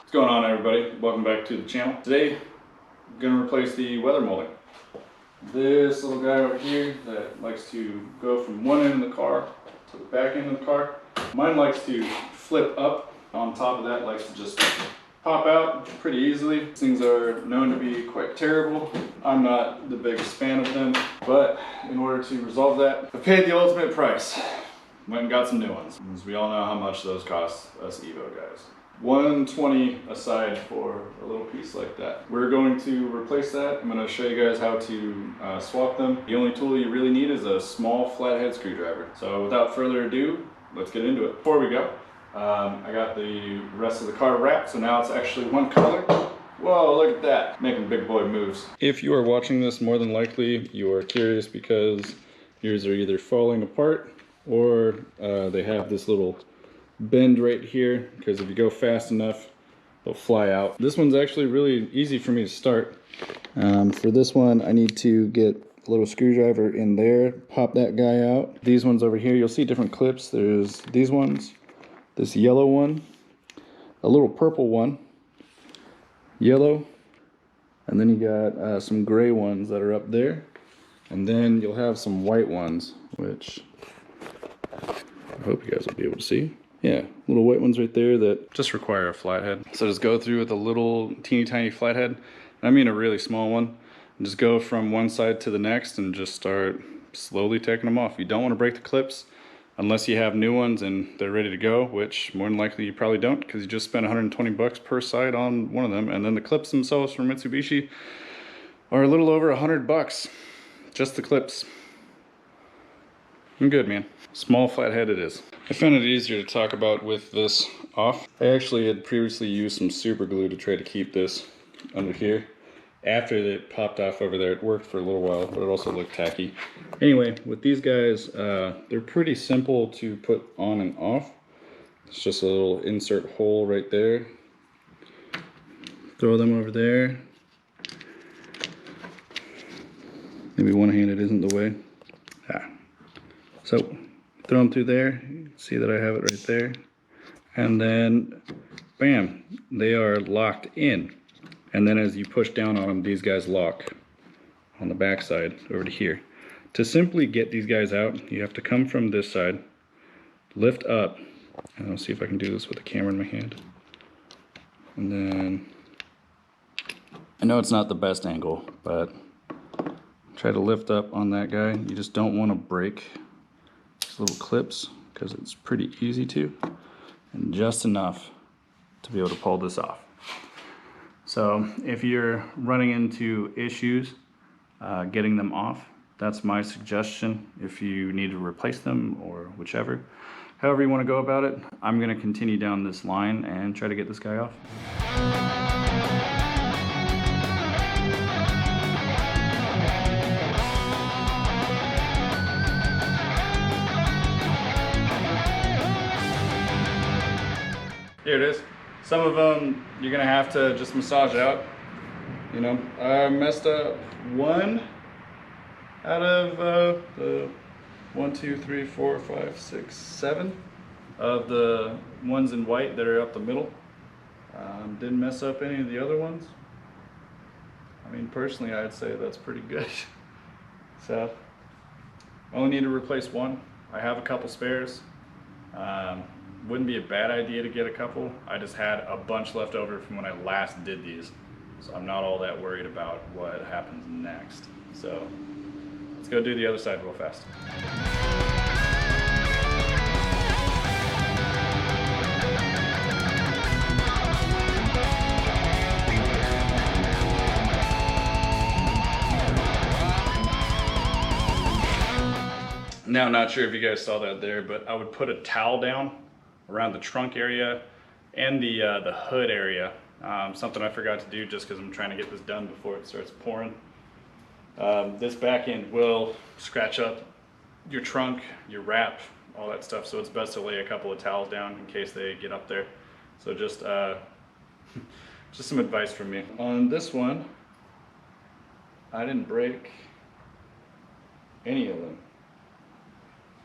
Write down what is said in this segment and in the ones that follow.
What's going on, everybody? Welcome back to the channel. Today I'm going to replace the weather molding. This little guy over here that likes to go from one end of the car to the back end of the car. Mine likes to flip up. On top of that, likes to just pop out pretty easily. These things are known to be quite terrible. I'm not the biggest fan of them, but in order to resolve that, I paid the ultimate price. Went and got some new ones, because we all know how much those cost us Evo guys. $120 aside for a little piece like that. We're going to replace that. I'm going to show you guys how to swap them. The only tool you really need is a small flathead screwdriver. So without further ado, let's get into it. Before we go, I got the rest of the car wrapped, so now it's actually one color. Whoa, look at that. Making big boy moves. If you are watching this, more than likely you are curious because yours are either falling apart or they have this little bend right here, because if you go fast enough they'll fly out. This one's actually really easy for me to start. For this one I need to get a little screwdriver in there, pop that guy out. These ones over here, you'll see different clips. There's these ones, this yellow one, a little purple one, yellow, and then you got some gray ones that are up there, and then you'll have some white ones, which I hope you guys will be able to see. Yeah, little white ones right there that just require a flathead. So just go through with a little teeny tiny flathead. I mean a really small one. And just go from one side to the next and just start slowly taking them off. You don't want to break the clips unless you have new ones and they're ready to go, which more than likely you probably don't, because you just spent 120 bucks per side on one of them. And then the clips themselves from Mitsubishi are a little over 100 bucks. Just the clips. I'm good, man. Small flathead it is. I found it easier to talk about with this off. I actually had previously used some super glue to try to keep this under here. After it popped off over there, it worked for a little while, but it also looked tacky. Anyway, with these guys, they're pretty simple to put on and off. It's just a little insert hole right there. Throw them over there. Maybe one-handed isn't the way. So throw them through there. You can see that I have it right there. And then, bam, they are locked in. And then as you push down on them, these guys lock on the back side over to here. To simply get these guys out, you have to come from this side, lift up, and I'll see if I can do this with the camera in my hand. And then, I know it's not the best angle, but try to lift up on that guy. You just don't want to break little clips because it's pretty easy to, and just enough to be able to pull this off. So if you're running into issues getting them off, that's my suggestion. If you need to replace them or whichever, however you want to go about it, I'm going to continue down this line and try to get this guy off. Here it is. Some of them you're gonna have to just massage out. You know, I messed up one out of the 1, 2, 3, 4, 5, 6, 7 of the ones in white that are up the middle. Didn't mess up any of the other ones. I mean, personally, I'd say that's pretty good. So, I only need to replace one. I have a couple spares. Wouldn't be a bad idea to get a couple. I just had a bunch left over from when I last did these, so I'm not all that worried about what happens next. So let's go do the other side real fast. Now, not sure if you guys saw that there, but I would put a towel down around the trunk area and the hood area. Something I forgot to do just because I'm trying to get this done before it starts pouring. This back end will scratch up your trunk, your wrap, all that stuff, so it's best to lay a couple of towels down in case they get up there. So just some advice from me. On this one, I didn't break any of them.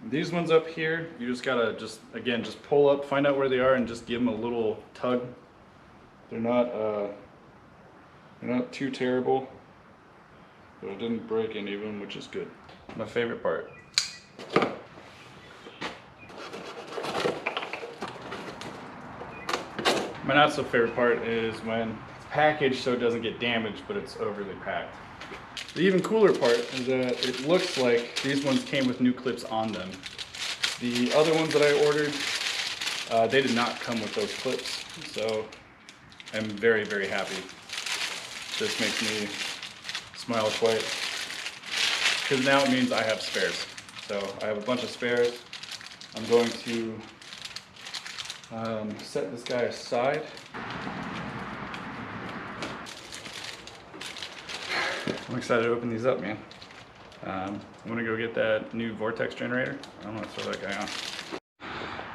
These ones up here, you just gotta again, just pull up, find out where they are, and just give them a little tug. They're not too terrible, but it didn't break any of them, which is good. My favorite part. My not so favorite part is when it's packaged so it doesn't get damaged, but it's overly packed. The even cooler part is that it looks like these ones came with new clips on them. The other ones that I ordered, they did not come with those clips, so I'm very, very happy. This makes me smile quite, because now it means I have spares. So I have a bunch of spares. I'm going to set this guy aside. I'm excited to open these up, man. I'm gonna go get that new Vortex generator. I'm gonna throw that guy on.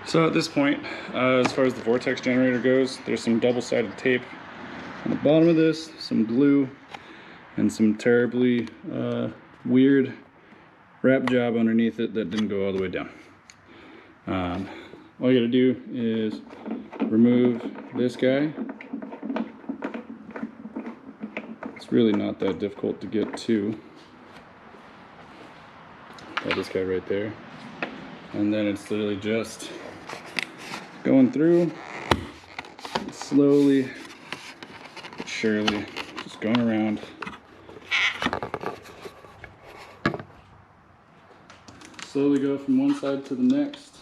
So at this point, as far as the Vortex generator goes, there's some double-sided tape on the bottom of this, some glue, and some terribly weird wrap job underneath it that didn't go all the way down. All you gotta do is remove this guy. It's really not that difficult to get to. Got this guy right there. And then it's literally just going through, slowly, but surely, just going around. Slowly go from one side to the next.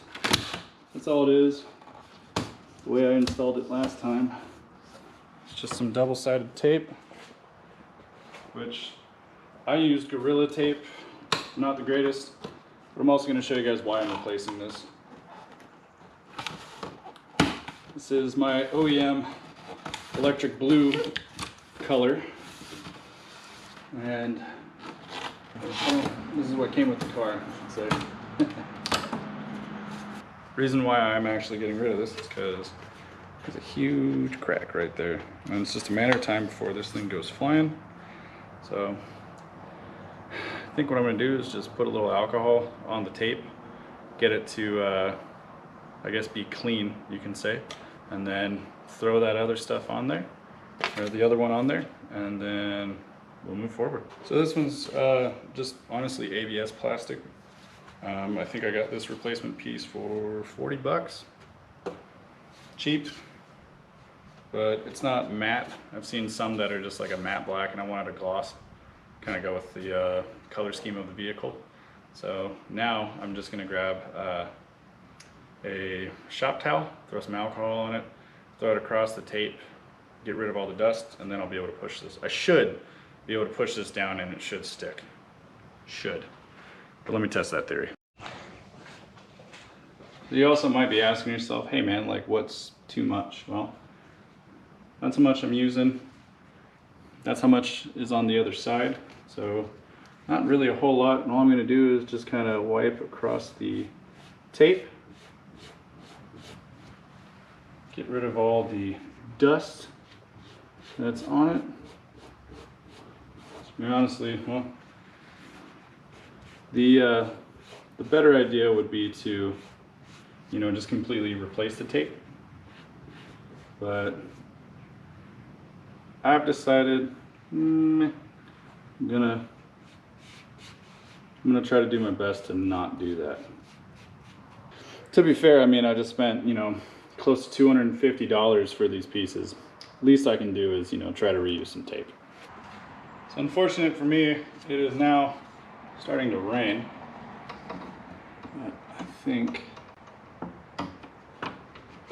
That's all it is. The way I installed it last time. It's just some double-sided tape, which I used Gorilla tape. Not the greatest, but I'm also going to show you guys why I'm replacing this. This is my OEM electric blue color, and this is what came with the car, I should say. Reason why I'm actually getting rid of this is because there's a huge crack right there, and it's just a matter of time before this thing goes flying. So I think what I'm going to do is just put a little alcohol on the tape, get it to I guess be clean, you can say, and then throw that other stuff on there, or the other one on there, and then we'll move forward. So this one's just honestly ABS plastic. I think I got this replacement piece for 40 bucks. Cheap, but it's not matte. I've seen some that are just like a matte black, and I wanted a gloss. Kind of go with the color scheme of the vehicle. So now I'm just gonna grab a shop towel, throw some alcohol on it, throw it across the tape, get rid of all the dust, and then I'll be able to push this. I should be able to push this down and it should stick. Should. But let me test that theory. You also might be asking yourself, hey man, like what's too much? Well, that's how much I'm using. That's how much is on the other side. So not really a whole lot. And all I'm gonna do is just kind of wipe across the tape. Get rid of all the dust that's on it. To be honestly, well, the better idea would be to, you know, just completely replace the tape. But I've decided I'm gonna try to do my best to not do that. To be fair, I mean, I just spent, you know, close to $250 for these pieces. Least I can do is, you know, try to reuse some tape. It's unfortunate for me, it is now starting to rain. But I think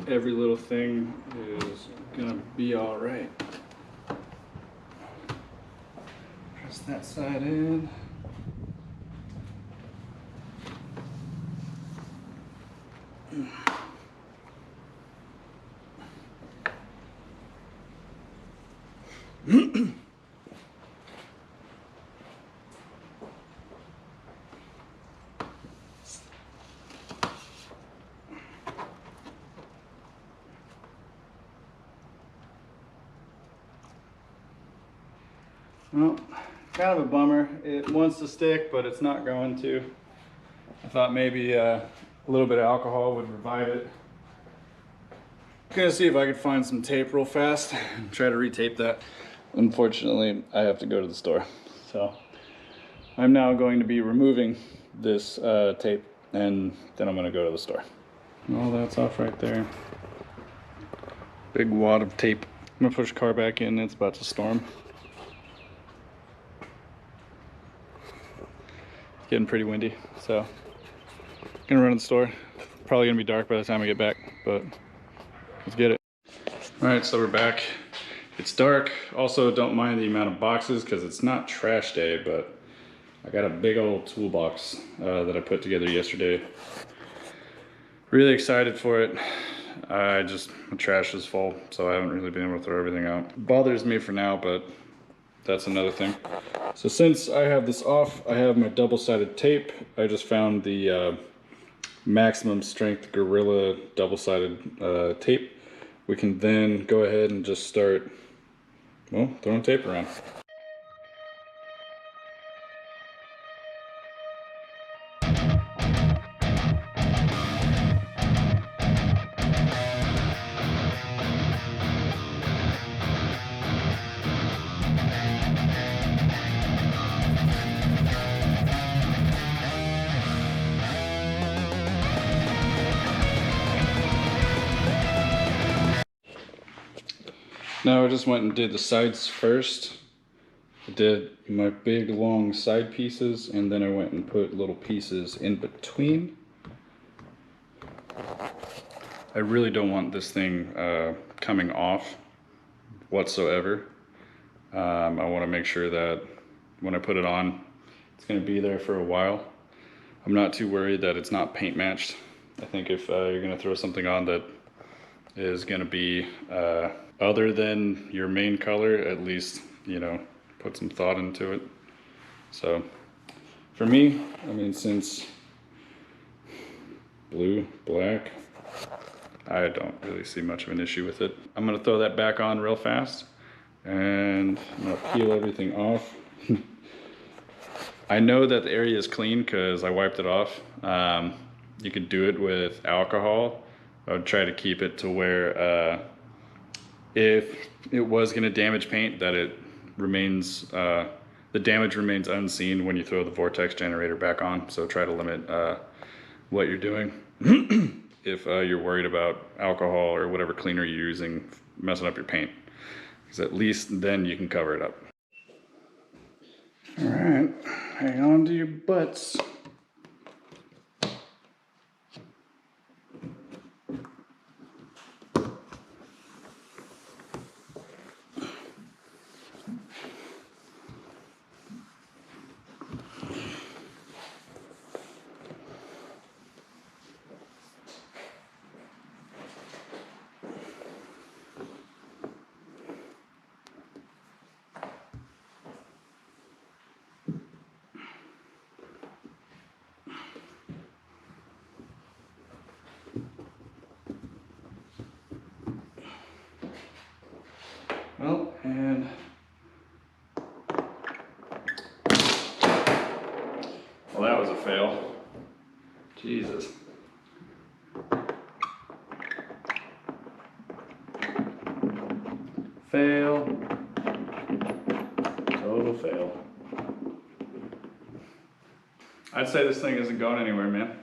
every little thing is gonna be all right. Press that side in. Well, kind of a bummer. It wants to stick, but it's not going to. I thought maybe a little bit of alcohol would revive it. Gonna see if I could find some tape real fast and try to retape that. Unfortunately, I have to go to the store. So I'm now going to be removing this tape, and then I'm gonna go to the store. All that's off right there. Big wad of tape. I'm gonna push the car back in, it's about to storm. It's getting pretty windy, so gonna run to the store. Probably gonna be dark by the time I get back, but let's get it. All right, so we're back. It's dark. Also, don't mind the amount of boxes because it's not trash day, but I got a big old toolbox that I put together yesterday. Really excited for it. My trash is full, so I haven't really been able to throw everything out. It bothers me for now, but that's another thing. So since I have this off, I have my double-sided tape. I just found the maximum strength Gorilla double-sided tape. We can then go ahead and just start, well, throwing tape around. Now I just went and did the sides first. I did my big long side pieces, and then I went and put little pieces in between. I really don't want this thing coming off whatsoever. I want to make sure that when I put it on, it's going to be there for a while. I'm not too worried that it's not paint matched. I think if you're going to throw something on that is going to be other than your main color, at least, you know, put some thought into it. So for me, I mean, since blue, black, I don't really see much of an issue with it. I'm gonna throw that back on real fast, and I'm gonna peel everything off. I know that the area is clean because I wiped it off. You could do it with alcohol. I would try to keep it to where if it was going to damage paint, that it remains, the damage remains unseen when you throw the Vortex generator back on. So try to limit what you're doing if you're worried about alcohol or whatever cleaner you're using messing up your paint, because at least then you can cover it up. All right, hang on to your butts. Well, and well, that was a fail. Jesus. Fail. Total fail. I'd say this thing isn't going anywhere, man.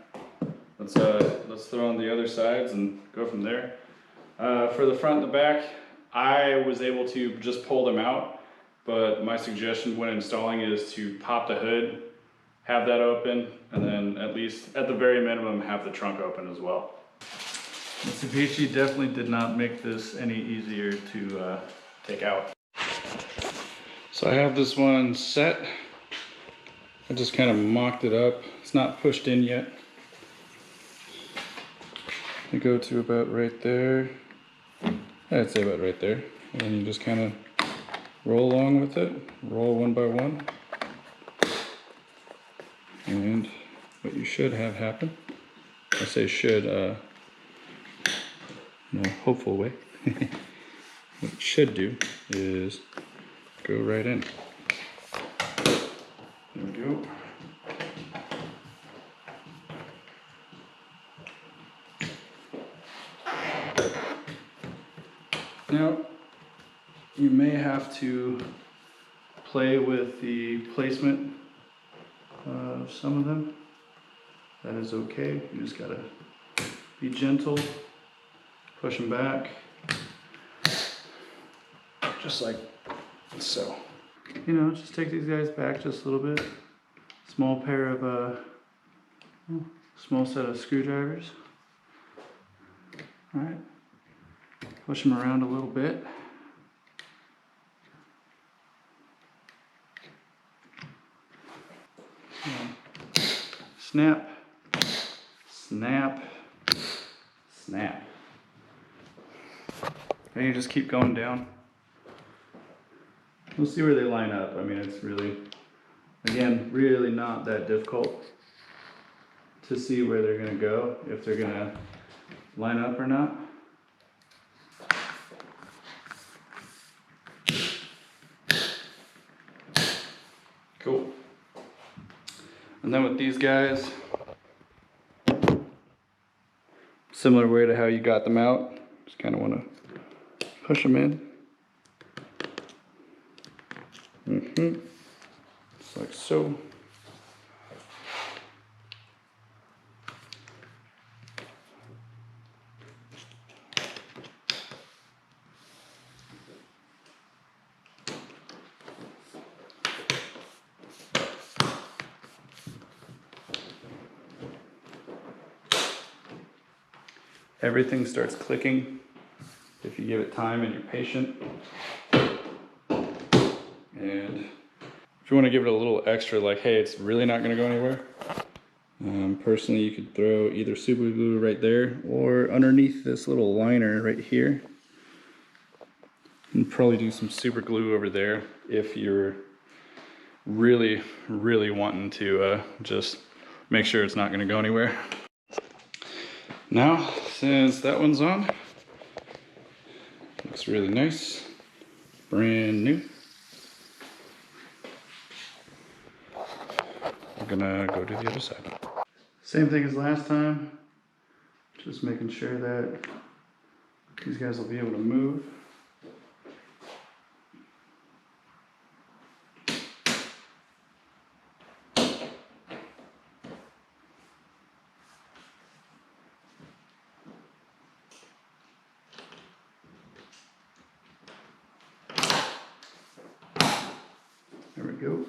Let's throw on the other sides and go from there. For the front and the back, I was able to just pull them out, but my suggestion when installing is to pop the hood, have that open, and then at least, at the very minimum, have the trunk open as well. Mitsubishi definitely did not make this any easier to take out. So I have this one set. I just kind of mocked it up. It's not pushed in yet. I go to about right there. I'd say about right there. And then you just kind of roll along with it. Roll one by one. And what you should have happen, I say should, in a hopeful way. What it should do is go right in. There we go. You may have to play with the placement of some of them. That is okay. You just gotta be gentle, push them back, just like so. You know, just take these guys back just a little bit. Small pair of, small set of screwdrivers. All right, push them around a little bit. Snap, snap, snap. And you just keep going down. We'll see where they line up. I mean, it's really, again, really not that difficult to see where they're gonna go, if they're gonna line up or not. Cool. And then with these guys, similar way to how you got them out, just kind of want to push them in. Just like so. Everything starts clicking if you give it time and you're patient. And if you want to give it a little extra, like, hey, it's really not going to go anywhere. Personally, you could throw either super glue right there or underneath this little liner right here. And probably do some super glue over there if you're really, really wanting to just make sure it's not going to go anywhere. Now, since that one's on, looks really nice, brand new. We're gonna go to the other side. Same thing as last time, just making sure that these guys will be able to move. There we go.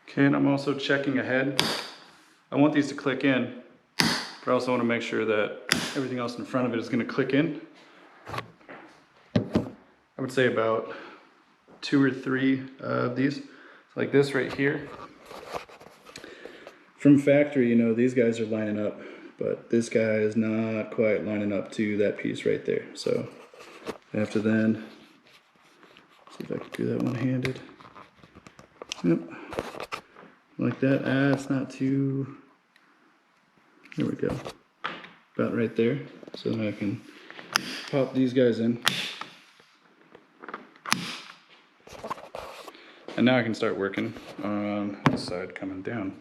Okay, and I'm also checking ahead. I want these to click in, but I also want to make sure that everything else in front of it is going to click in. I would say about 2 or 3 of these, like this right here. From factory, you know, these guys are lining up, but this guy is not quite lining up to that piece right there. So I have to then see if I can do that one-handed. Yep, like that. Ah, it's not too. There we go. About right there. So then I can pop these guys in. And now I can start working on this side coming down.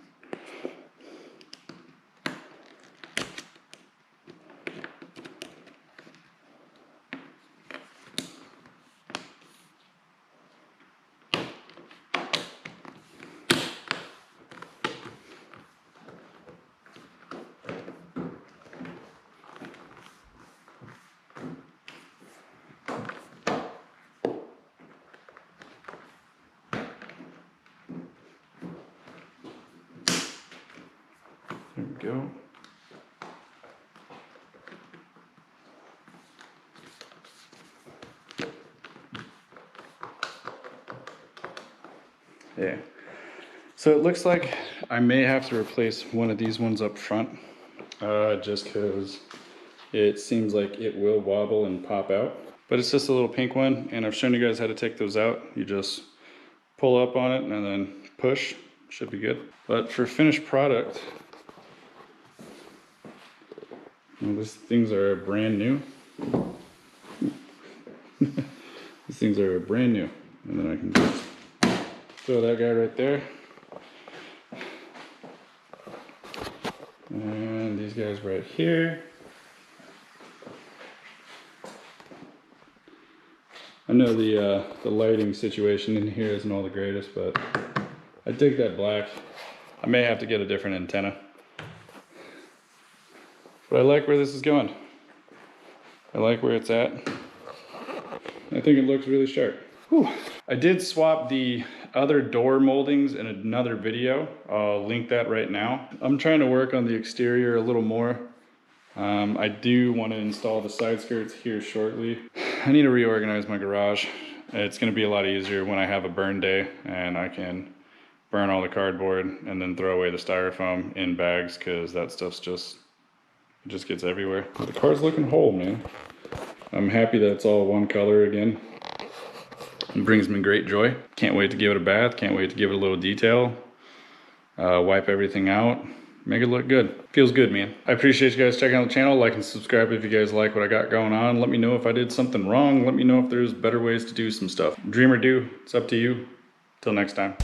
There we go. Yeah. So it looks like I may have to replace one of these ones up front, just because it seems like it will wobble and pop out. But it's just a little pink one, and I've shown you guys how to take those out. You just pull up on it and then push. Should be good. But for finished product, well, these things are brand new. These things are brand new. And then I can just throw that guy right there. And these guys right here. I know the lighting situation in here isn't all the greatest, but I dig that black. I may have to get a different antenna. But I like where this is going. I like where it's at. I think it looks really sharp. Whew. I did swap the other door moldings in another video. I'll link that right now. I'm trying to work on the exterior a little more. I do want to install the side skirts here shortly. I need to reorganize my garage. It's going to be a lot easier when I have a burn day and I can burn all the cardboard and then throw away the styrofoam in bags, because that stuff's just gets everywhere. The car's looking whole, man. I'm happy that it's all one color again. It brings me great joy. Can't wait to give it a bath. Can't wait to give it a little detail. Wipe everything out. Make it look good. Feels good, man. I appreciate you guys checking out the channel. Like and subscribe if you guys like what I got going on. Let me know if I did something wrong. Let me know if there's better ways to do some stuff. Dream or do, it's up to you. Till next time.